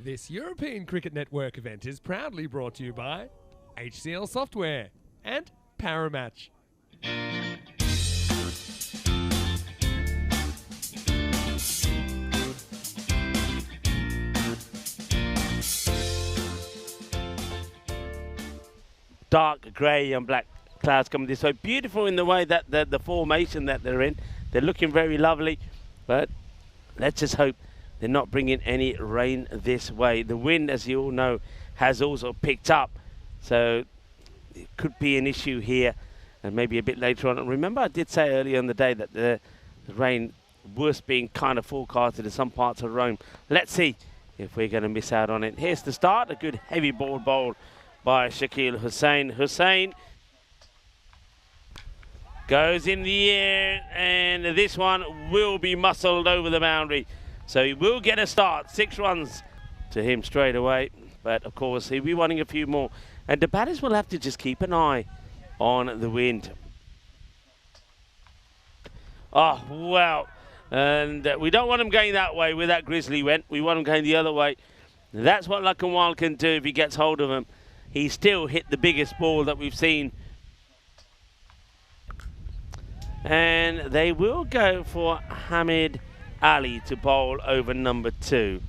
This European Cricket Network event is proudly brought to you by HCL Software and Paramatch. Dark grey and black clouds coming this way. Beautiful in the way that the formation that they're in. They're looking very lovely, but let's just hope they're not bringing any rain this way. The wind, as you all know, has also picked up, so it could be an issue here and maybe a bit later on. And remember, I did say earlier in the day that the rain was being kind of forecasted in some parts of Rome. Let's see if we're going to miss out on it. Here's the start, a good heavy ball bowled by Shakil Hussain. Hussain goes in the air, and this one will be muscled over the boundary. So he will get a start. 6 runs to him straight away. But, of course, he'll be wanting a few more. And the batters will have to just keep an eye on the wind. Oh, wow. And we don't want him going that way where that Grizzly went. We want him going the other way. And that's what Lakhanwal can do if he gets hold of him. He still hit the biggest ball that we've seen. And they will go for Hamid Ali to bowl over number 2.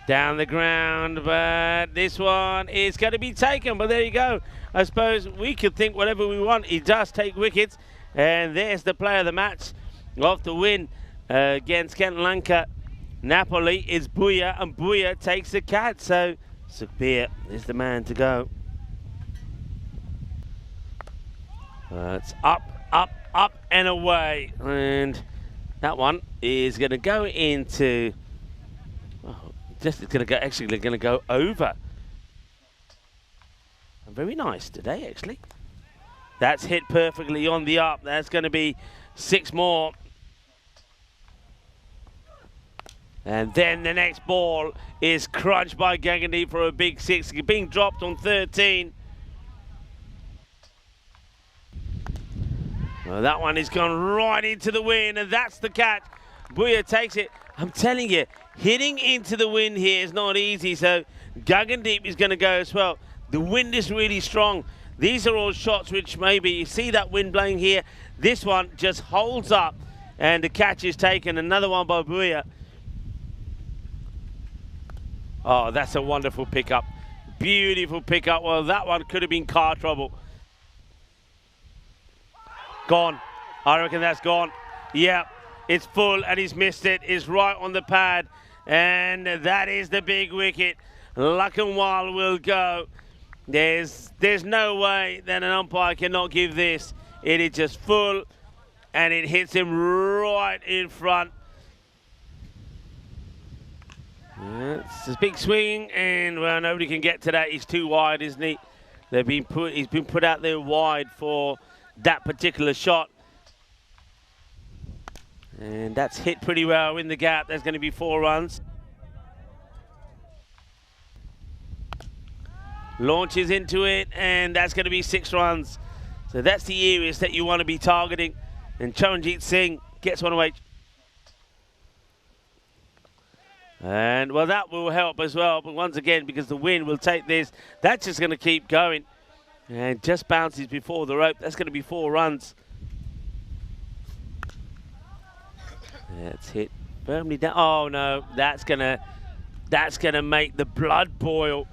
Down the ground, but this one is going to be taken. But there you go. I suppose we could think whatever we want. He does take wickets. And there's the player of the match of the win against Kent Lanka. Napoli is Bhuiya, and Bhuiya takes the catch. So Sukhbir is the man to go. It's up, up, up and away. And that one is going to go into... it's going to go, actually going to go over. Very nice today, actually. That's hit perfectly on the up. That's going to be 6 more. And then the next ball is crunched by Ganguly for a big 6. Being dropped on 13. Well, that one has gone right into the wind, and that's the catch. Bhuiya takes it. I'm telling you, hitting into the wind here is not easy, so Gagandeep is going to go as well. The wind is really strong. These are all shots which maybe, you see that wind blowing here, this one just holds up, and the catch is taken. Another one by Bhuiya. Oh, that's a wonderful pickup. Beautiful pickup. Well, that one could have been car trouble. Gone. I reckon that's gone. Yeah. It's full, and he's missed it. It's right on the pad, and that is the big wicket. Lakhanwal will go. There's no way that an umpire cannot give this. It is just full, and it hits him right in front. It's a big swing, and well, nobody can get to that. He's too wide, isn't he? He's been put out there wide for that particular shot. And that's hit pretty well in the gap. There's going to be 4 runs. Launches into it, and that's going to be 6 runs. So that's the areas that you want to be targeting. And Charanjit Singh gets one away. And, well, that will help as well. But once again, because the wind will take this, that's just going to keep going. And just bounces before the rope. That's going to be 4 runs. That's hit firmly down. Oh no, that's gonna make the blood boil.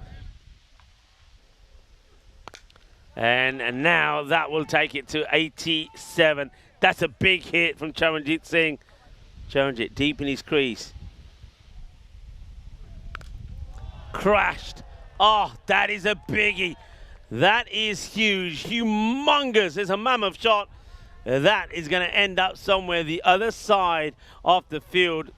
And now that will take it to 87. That's a big hit from Charanjit Singh. Charanjit deep in his crease. Crashed. Oh, that is a biggie. That is huge, humongous. It's a mammoth shot. That is going to end up somewhere the other side of the field.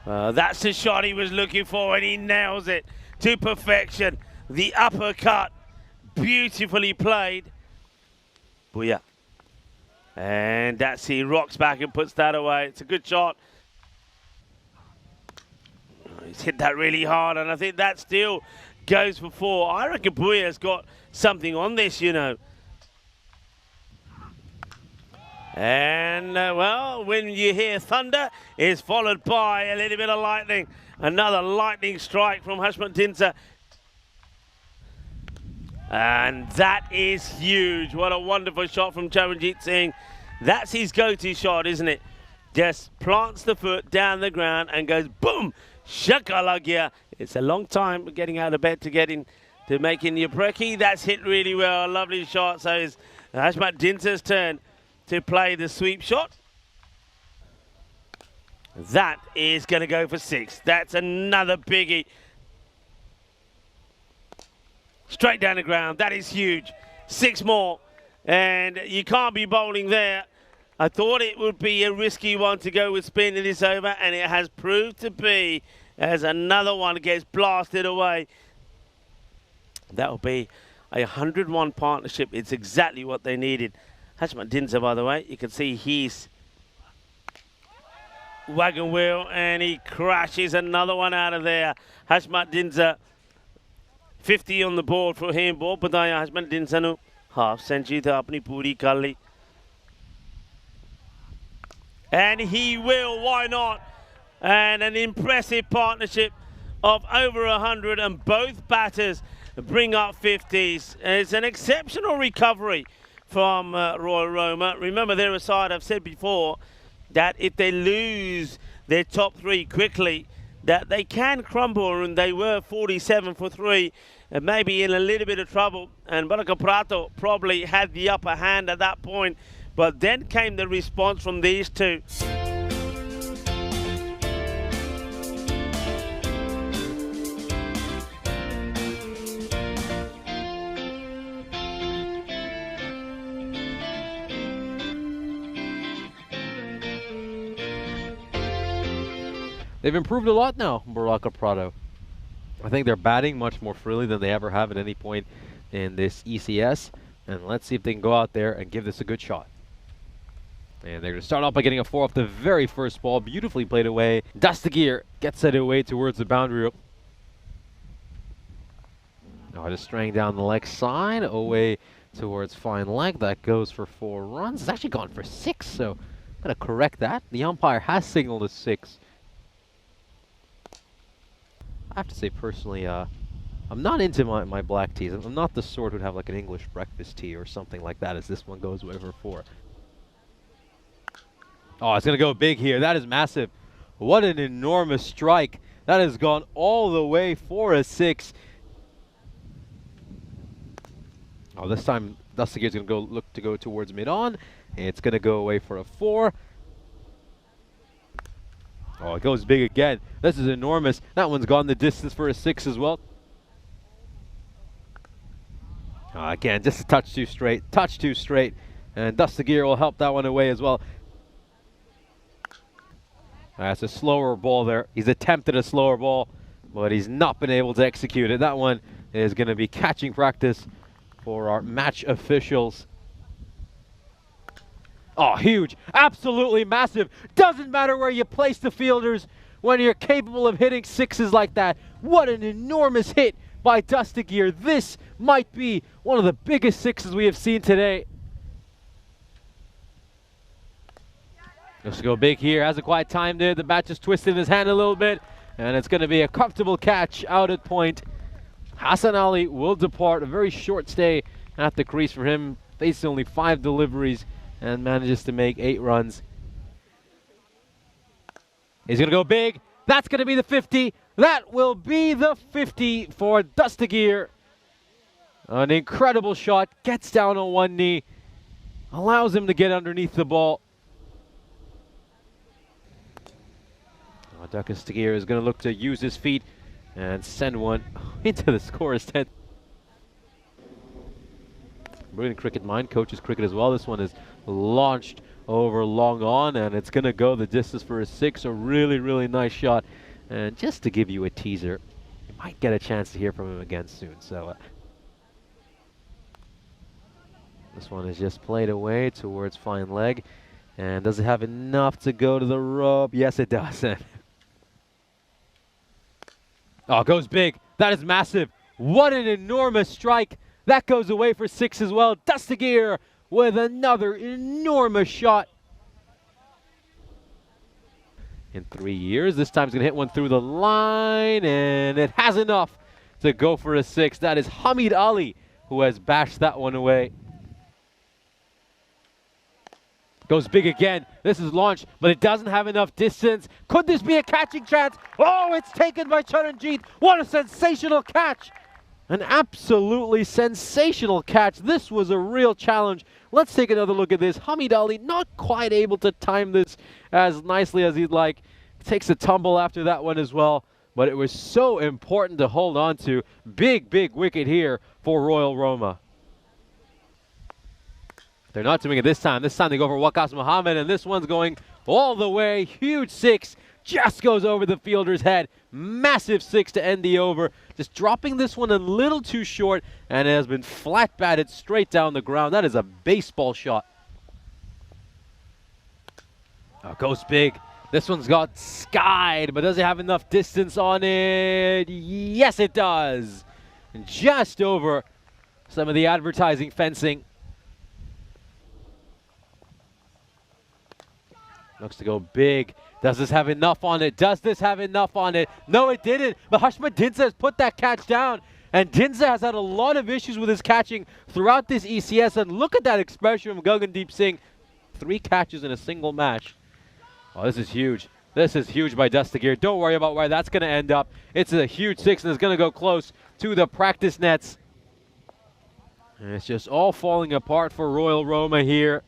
That's the shot he was looking for, and he nails it to perfection. The uppercut, beautifully played. Bhuiya. And that's, he rocks back and puts that away. It's a good shot. He's hit that really hard, and I think that still goes for 4. I reckon Bhuiya's got something on this, you know. And, well, when you hear thunder, it's followed by a little bit of lightning. Another lightning strike from Hashmat-Dinsa. And that is huge. What a wonderful shot from Charanjit Singh. That's his go-to shot, isn't it? Just plants the foot down the ground and goes boom, shakalagya. It's a long time getting out of bed to get in to making your brekkie. That's hit really well. A lovely shot. So it's Hashmat-Dinsa's turn to play the sweep shot. That is going to go for 6. That's another biggie. Straight down the ground. That is huge. 6 more. And you can't be bowling there. I thought it would be a risky one to go with spin in this over, and it has proved to be, as another one gets blasted away. That will be a 101 partnership. It's exactly what they needed. Hashmat-Dinsa, by the way, you can see his wagon wheel, and he crashes another one out of there. Hashmat-Dinsa, 50 on the board for him. Ball padaya Hashmat-Dinsa nu half century tha apni puri kar li. And he will, why not? And an impressive partnership of over 100, and both batters bring up 50s. It's an exceptional recovery from Royal Roma. Remember, they're a side, I've said before, that if they lose their top 3 quickly, that they can crumble, and they were 47 for 3, and maybe in a little bit of trouble. And Baraka Prato probably had the upper hand at that point. But then came the response from these two. They've improved a lot now, Baraka Prato. I think they're batting much more freely than they ever have at any point in this ECS. And let's see if they can go out there and give this a good shot. And they're going to start off by getting a 4 off the very first ball. Beautifully played away. Dastagir gets it away towards the boundary rope. Now just straying down the leg side, away towards fine leg. That goes for 4 runs. It's actually gone for 6, so I'm going to correct that. The umpire has signaled a 6. I have to say, personally, I'm not into my black teas. I'm not the sort who'd have like an English breakfast tea or something like that, as this one goes over 4. Oh, it's going to go big here. That is massive. What an enormous strike. That has gone all the way for a 6. Oh, this time Dastagir is going to look to go towards mid-on. It's going to go away for a 4. Oh, it goes big again. This is enormous. That one's gone the distance for a 6 as well. Again, just a touch too straight. Touch too straight. And Dastagir will help that one away as well. That's a slower ball there. He's attempted a slower ball, but he's not been able to execute it. That one is going to be catching practice for our match officials. Oh, huge. Absolutely massive. Doesn't matter where you place the fielders when you're capable of hitting 6s like that. What an enormous hit by Dastagir. This might be one of the biggest 6s we have seen today. Let's go big here. Hasn't quite timed it. The bat just twisted in his hand a little bit. And it's going to be a comfortable catch out at point. Hassan Ali will depart. A very short stay at the crease for him. Faced only 5 deliveries and manages to make 8 runs. He's going to go big. That's going to be the 50. That will be the 50 for Dastagir. An incredible shot. Gets down on one knee. Allows him to get underneath the ball. Dastagir is going to look to use his feet and send one into the scorer's tent. Brilliant cricket mind, coaches cricket as well. This one is launched over long on, and it's going to go the distance for a 6. A really, really nice shot. And just to give you a teaser, you might get a chance to hear from him again soon. So this one is just played away towards fine leg. And does it have enough to go to the rope? Yes, it does. Oh, it goes big. That is massive. What an enormous strike. That goes away for 6 as well. Dastagir with another enormous shot. in 3 years. This time he's going to hit one through the line, and it has enough to go for a 6. That is Hamid Ali who has bashed that one away. Goes big again. This is launched, but it doesn't have enough distance. Could this be a catching chance? Oh, it's taken by Charanjit. What a sensational catch. An absolutely sensational catch. This was a real challenge. Let's take another look at this. Hamid Ali not quite able to time this as nicely as he'd like. Takes a tumble after that one as well, but it was so important to hold on to. Big, big wicket here for Royal Roma. They're not doing it this time. This time they go for Waqas Mohammed, and this one's going all the way. Huge 6. Just goes over the fielder's head. Massive 6 to end the over. Just dropping this one a little too short, and it has been flat batted straight down the ground. That is a baseball shot. Oh, goes big. This one's got skied, but does it have enough distance on it? Yes, it does. Just over some of the advertising fencing. Looks to go big. Does this have enough on it? Does this have enough on it? No, it didn't. But Hashmat Dinsa has put that catch down. And Dinsa has had a lot of issues with his catching throughout this ECS. And look at that expression from Gagandeep Singh. 3 catches in a single match. Oh, this is huge. This is huge by Dastagir. Don't worry about where that's going to end up. It's a huge 6, and it's going to go close to the practice nets. And it's just all falling apart for Royal Roma here.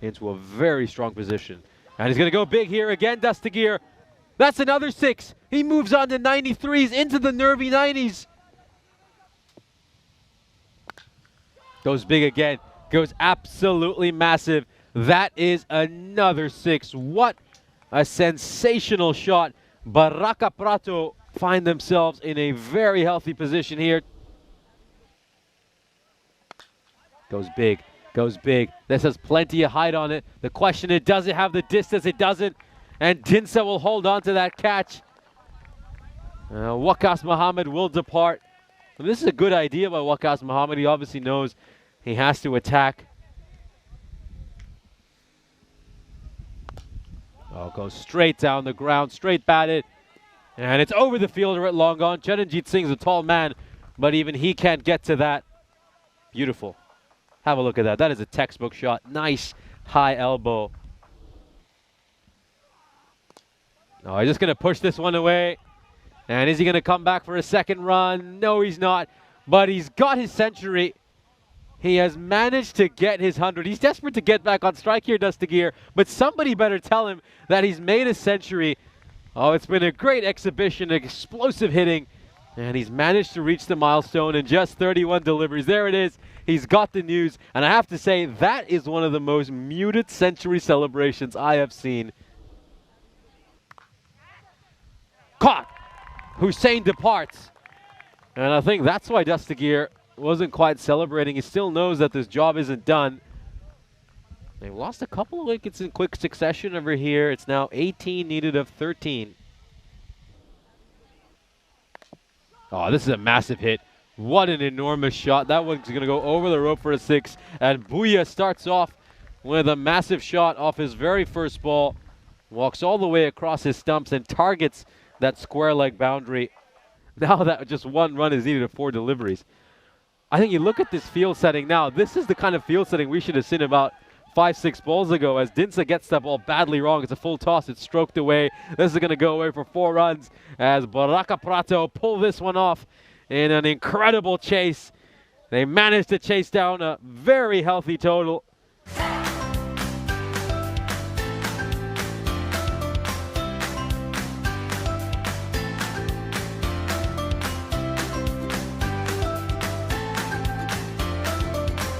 Into a very strong position. And he's going to go big here again, Dastagir. That's another 6. He moves on to 93s into the nervy 90s. Goes big again. Goes absolutely massive. That is another 6. What a sensational shot. Baraka Prato find themselves in a very healthy position here. Goes big. Goes big. This has plenty of height on it. The question is, does it have the distance? It doesn't. And Dinsa will hold on to that catch. Waqas Mohammed will depart. And this is a good idea by Waqas Mohammed. He obviously knows he has to attack. Oh, goes straight down the ground, straight batted. And it's over the fielder at long on. Charanjit Singh's a tall man, but even he can't get to that. Beautiful. Have a look at that. That is a textbook shot. Nice high elbow. Oh, he's just going to push this one away. And is he going to come back for a second run? No, he's not. But he's got his century. He has managed to get his 100. He's desperate to get back on strike here, Dastagir. But somebody better tell him that he's made a century. Oh, it's been a great exhibition, explosive hitting. And he's managed to reach the milestone in just 31 deliveries. There it is. He's got the news. And I have to say, that is one of the most muted century celebrations I have seen. Caught. Hussain departs. And I think that's why Dastagir wasn't quite celebrating. He still knows that this job isn't done. They've lost a couple of wickets in quick succession over here. It's now 18 needed of 13. Oh, this is a massive hit. What an enormous shot. That one's going to go over the rope for a 6. And Bhuiyan starts off with a massive shot off his very first ball. Walks all the way across his stumps and targets that square leg boundary. Now that just one run is needed of 4 deliveries. I think you look at this field setting now. This is the kind of field setting we should have seen about 5-6 balls ago, as Dinsa gets that ball badly wrong. It's a full toss. It's stroked away. This is going to go away for 4 runs as Baraka Prato pull this one off in an incredible chase. They managed to chase down a very healthy total.